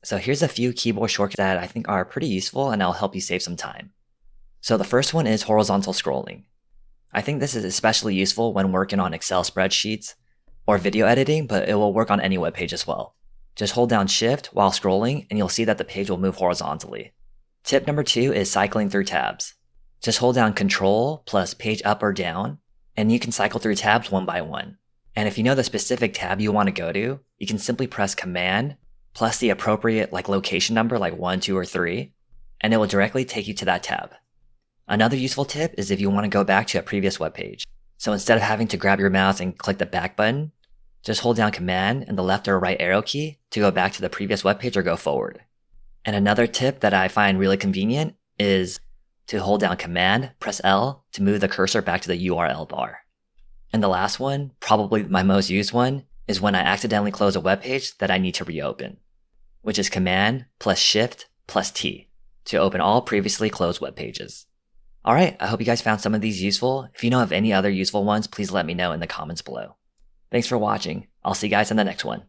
So here's a few keyboard shortcuts that I think are pretty useful and I'll help you save some time. So the first one is horizontal scrolling. I think this is especially useful when working on Excel spreadsheets or video editing, but it will work on any web page as well. Just hold down Shift while scrolling and you'll see that the page will move horizontally. Tip number 2 is cycling through tabs. Just hold down Control plus page up or down, and you can cycle through tabs one by one. And if you know the specific tab you want to go to, you can simply press Command plus the appropriate location number like 1, 2, or 3, and it will directly take you to that tab. Another useful tip is if you want to go back to a previous web page. So instead of having to grab your mouse and click the back button, just hold down Command and the left or right arrow key to go back to the previous web page or go forward. And another tip that I find really convenient is to hold down Command, press L to move the cursor back to the URL bar. And the last one, probably my most used one, is when I accidentally close a web page that I need to reopen, which is Command plus Shift plus T to open all previously closed web pages. Alright, I hope you guys found some of these useful. If you know of any other useful ones, please let me know in the comments below. Thanks for watching. I'll see you guys in the next one.